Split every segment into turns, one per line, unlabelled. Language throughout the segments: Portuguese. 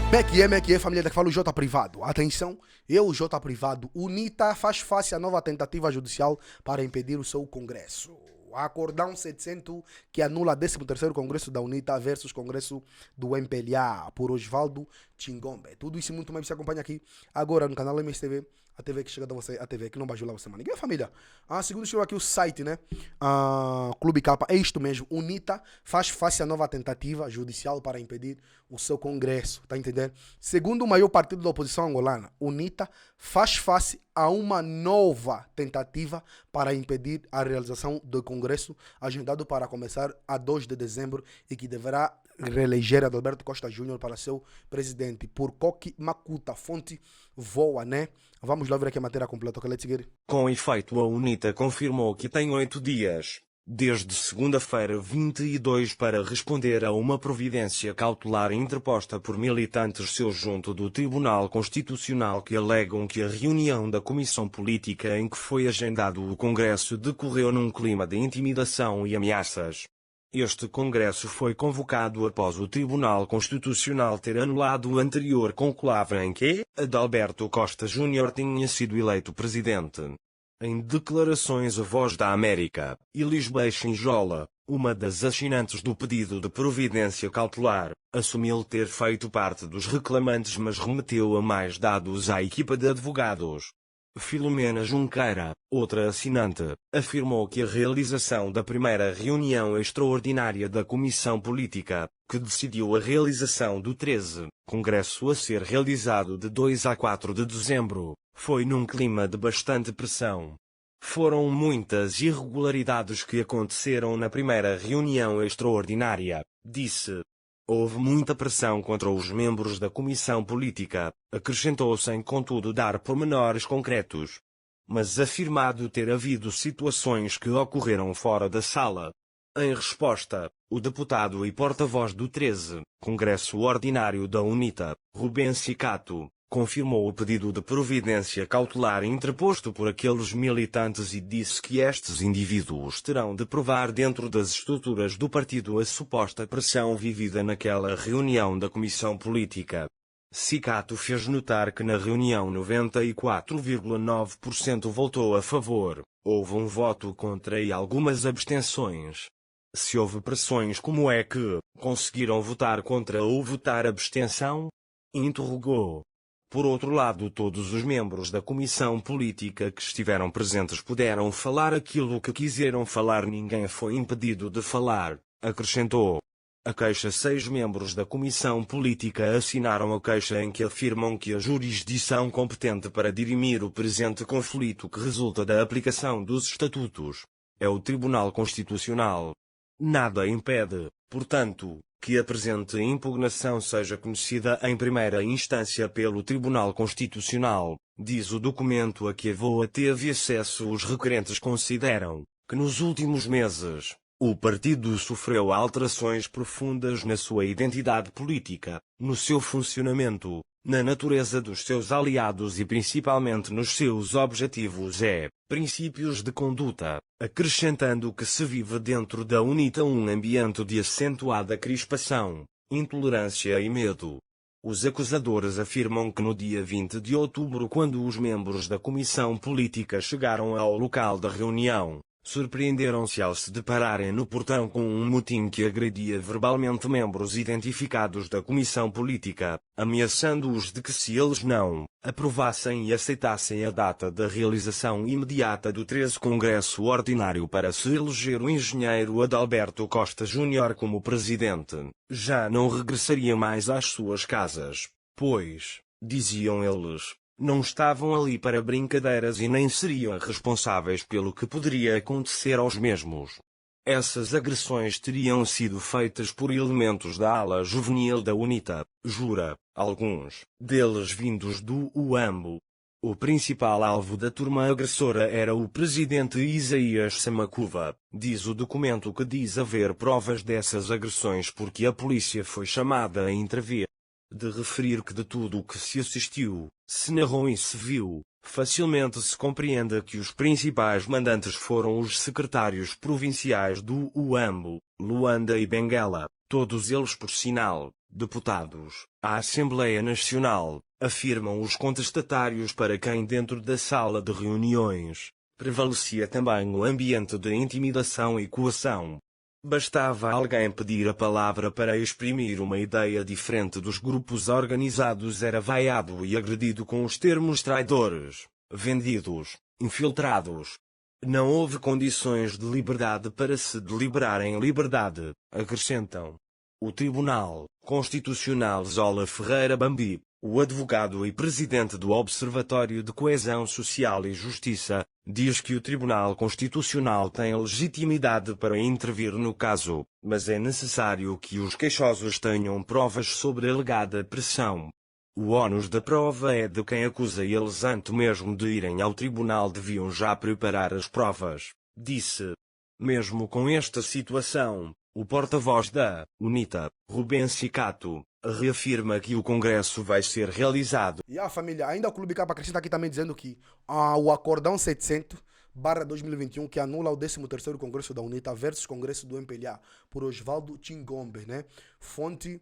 Como é que é, família? Daqui fala o J Privado. Atenção, eu, J Privado, UNITA faz face à nova tentativa judicial para impedir o seu congresso. Acordão 700 que anula 13º Congresso da UNITA versus Congresso do MPLA, por Osvaldo Chingombe. Tudo isso e muito mais você acompanha aqui agora no canal MSTV, a TV que chega a você, a TV que não bajula você, mano. Ninguém é família. Segundo chegou aqui o site, né? Clube Capa, é isto mesmo. UNITA faz face à nova tentativa judicial para impedir o seu congresso, tá entendendo? Segundo o maior partido da oposição angolana, UNITA faz face a uma nova tentativa para impedir a realização do congresso agendado para começar a 2 de dezembro e que deverá reeleger Adalberto Costa Júnior para seu presidente por Koki Makuta, fonte voa, né? Vamos lá ver aqui a matéria completa, ok? Let's get it.
Com efeito, a UNITA confirmou que tem 8 dias, desde segunda-feira 22, para responder a uma providência cautelar interposta por militantes seus junto do Tribunal Constitucional que alegam que a reunião da Comissão Política em que foi agendado o Congresso decorreu num clima de intimidação e ameaças. Este congresso foi convocado após o Tribunal Constitucional ter anulado o anterior conclave em que Adalberto Costa Júnior tinha sido eleito presidente. Em declarações à Voz da América, Elisbeth Chinjola, uma das assinantes do pedido de providência cautelar, assumiu ter feito parte dos reclamantes, mas remeteu a mais dados à equipa de advogados. Filomena Junqueira, outra assinante, afirmou que a realização da primeira reunião extraordinária da Comissão Política, que decidiu a realização do 13º Congresso a ser realizado de 2 a 4 de dezembro, foi num clima de bastante pressão. Foram muitas irregularidades que aconteceram na primeira reunião extraordinária, disse. Houve muita pressão contra os membros da Comissão Política, acrescentou sem contudo dar pormenores concretos. Mas afirmado ter havido situações que ocorreram fora da sala. Em resposta, o deputado e porta-voz do 13º Congresso Ordinário da UNITA, Rubem Cicato, confirmou o pedido de providência cautelar interposto por aqueles militantes e disse que estes indivíduos terão de provar dentro das estruturas do partido a suposta pressão vivida naquela reunião da Comissão Política. Cicato fez notar que na reunião 94,9% votou a favor, houve um voto contra e algumas abstenções. Se houve pressões, como é que conseguiram votar contra ou votar abstenção? Interrogou. Por outro lado, todos os membros da Comissão Política que estiveram presentes puderam falar aquilo que quiseram falar, ninguém foi impedido de falar, acrescentou. A queixa 6 membros da Comissão Política assinaram a queixa em que afirmam que a jurisdição competente para dirimir o presente conflito que resulta da aplicação dos estatutos é o Tribunal Constitucional. Nada impede, portanto, que a presente impugnação seja conhecida em primeira instância pelo Tribunal Constitucional, diz o documento a que a VOA teve acesso. Os requerentes consideram que nos últimos meses, o partido sofreu alterações profundas na sua identidade política, no seu funcionamento, na natureza dos seus aliados e principalmente nos seus objetivos e princípios de conduta, acrescentando que se vive dentro da UNITA um ambiente de acentuada crispação, intolerância e medo. Os acusadores afirmam que no dia 20 de outubro, quando os membros da Comissão Política chegaram ao local da reunião, surpreenderam-se ao se depararem no portão com um motim que agredia verbalmente membros identificados da Comissão Política, ameaçando-os de que se eles não aprovassem e aceitassem a data da realização imediata do 13º Congresso Ordinário para se eleger o engenheiro Adalberto Costa Júnior como presidente, já não regressaria mais às suas casas, pois, diziam eles, não estavam ali para brincadeiras e nem seriam responsáveis pelo que poderia acontecer aos mesmos. Essas agressões teriam sido feitas por elementos da ala juvenil da UNITA, jura, alguns deles vindos do UAMBO. O principal alvo da turma agressora era o presidente Isaías Samacuva, diz o documento, que diz haver provas dessas agressões porque a polícia foi chamada a intervir. De referir que de tudo o que se assistiu, se narrou e se viu, facilmente se compreende que os principais mandantes foram os secretários provinciais do UAMBO, Luanda e Benguela, todos eles por sinal, deputados, à Assembleia Nacional, afirmam os contestatários para quem dentro da sala de reuniões prevalecia também o ambiente de intimidação e coação. Bastava alguém pedir a palavra para exprimir uma ideia diferente dos grupos organizados, era vaiado e agredido com os termos traidores, vendidos, infiltrados. Não houve condições de liberdade para se deliberar em liberdade, acrescentam. O Tribunal Constitucional Zola Ferreira Bambi, o advogado e presidente do Observatório de Coesão Social e Justiça, diz que o Tribunal Constitucional tem legitimidade para intervir no caso, mas é necessário que os queixosos tenham provas sobre a alegada pressão. O ónus da prova é de quem acusa e eles, antes mesmo de irem ao tribunal, deviam já preparar as provas, disse. Mesmo com esta situação, o porta-voz da UNITA, Rubens Cicato, reafirma que o Congresso vai ser realizado.
E a família, ainda o Clube K acrescenta aqui também dizendo que o Acordão 700/2021, que anula o 13º Congresso da UNITA versus Congresso do MPLA, por Osvaldo Chingombe, né? Fonte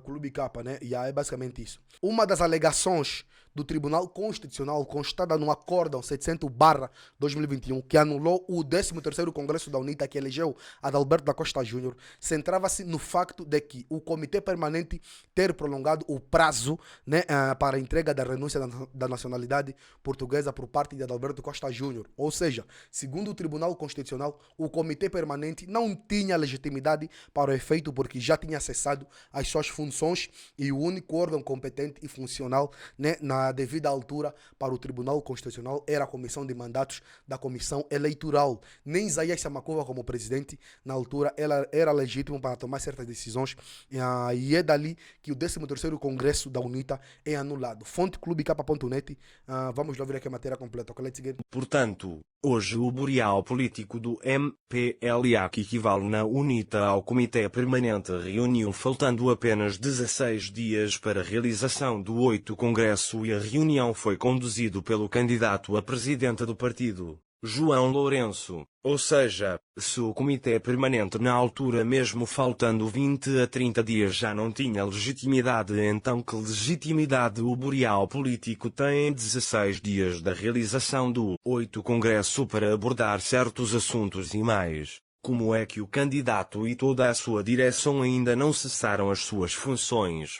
Clube K, né? E é basicamente isso. Uma das alegações do Tribunal Constitucional constada no Acórdão 700/2021, que anulou o 13º Congresso da UNITA, que elegeu Adalberto da Costa Júnior, centrava-se no facto de que o Comitê Permanente ter prolongado o prazo, né, para a entrega da renúncia da nacionalidade portuguesa por parte de Adalberto Costa Júnior. Ou seja, segundo o Tribunal Constitucional, o Comitê Permanente não tinha legitimidade para o efeito porque já tinha cessado as suas funções e o único órgão competente e funcional, né, na devida altura para o Tribunal Constitucional era a Comissão de Mandatos da Comissão Eleitoral. Nem Isaías Samacuva, como presidente, na altura, ela era legítimo para tomar certas decisões, e é dali que o 13º Congresso da UNITA é anulado. Fonte clubek.net. Vamos lá ver aqui a matéria completa.
Portanto, hoje o boreal político do MPLA, que equivale na UNITA ao Comitê Permanente, reuniu faltando apenas 16 dias para a realização do 8º Congresso, e a reunião foi conduzido pelo candidato a presidente do partido, João Lourenço. Ou seja, se o Comitê Permanente na altura, mesmo faltando 20 a 30 dias, já não tinha legitimidade, então que legitimidade o boreal político tem em 16 dias da realização do 8º Congresso para abordar certos assuntos e mais? Como é que o candidato e toda a sua direção ainda não cessaram as suas funções?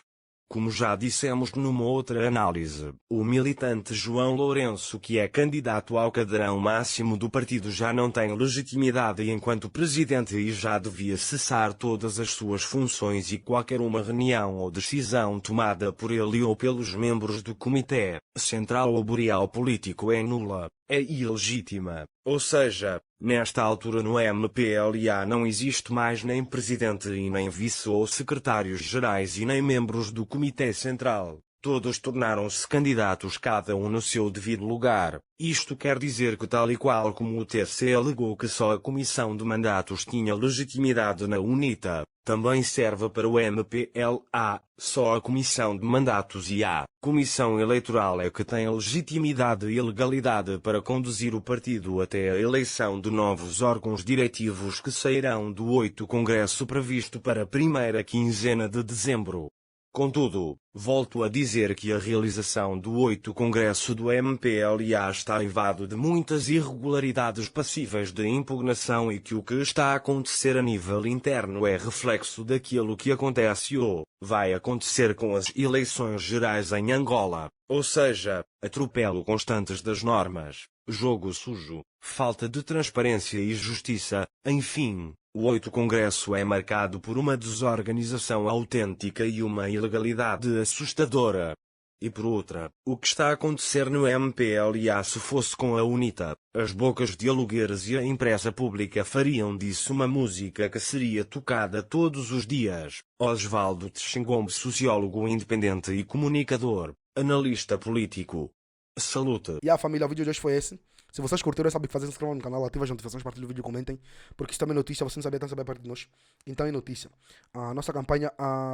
Como já dissemos numa outra análise, o militante João Lourenço, que é candidato ao cadrão máximo do partido, já não tem legitimidade enquanto presidente e já devia cessar todas as suas funções, e qualquer uma reunião ou decisão tomada por ele ou pelos membros do Comitê Central ou boreal político é nula, é ilegítima. Ou seja, nesta altura no MPLA não existe mais nem presidente e nem vice ou secretários-gerais e nem membros do Comitê Central. Todos tornaram-se candidatos, cada um no seu devido lugar. Isto quer dizer que, tal e qual como o TC alegou que só a Comissão de Mandatos tinha legitimidade na UNITA, também serve para o MPLA. Só a Comissão de Mandatos e a Comissão Eleitoral é que tem legitimidade e legalidade para conduzir o partido até a eleição de novos órgãos diretivos que sairão do 8º Congresso previsto para a primeira quinzena de dezembro. Contudo, volto a dizer que a realização do 8º Congresso do MPLA está aivado de muitas irregularidades passíveis de impugnação e que o que está a acontecer a nível interno é reflexo daquilo que acontece ou vai acontecer com as eleições gerais em Angola, ou seja, atropelo constantes das normas, jogo sujo, falta de transparência e justiça, enfim. O 8º Congresso é marcado por uma desorganização autêntica e uma ilegalidade assustadora. E por outra, o que está a acontecer no MPLA, se fosse com a UNITA, as bocas de alugueres e a imprensa pública fariam disso uma música que seria tocada todos os dias. Osvaldo Chingombe, sociólogo independente e comunicador, analista político. Salute.
E a família, o vídeo de hoje foi esse. Se vocês curtiram, sabe o que fazer, se inscrevam no canal, ativem as notificações, partilhem o vídeo, comentem, porque isso também é notícia, você não sabia, então saber perto de nós. Então é notícia. A nossa campanha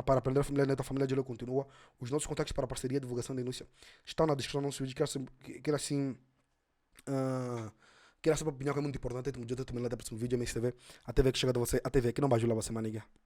para aprender a família neta, a família de Leo continua. Os nossos contactos para parceria, divulgação e denúncia estão na descrição do nosso vídeo. Quero assim... Quero saber a opinião, que é muito importante. Tem um dia também lá da próximo vídeo, MSTV. A TV que chega de você, a TV que não vai ajudar você, maniga.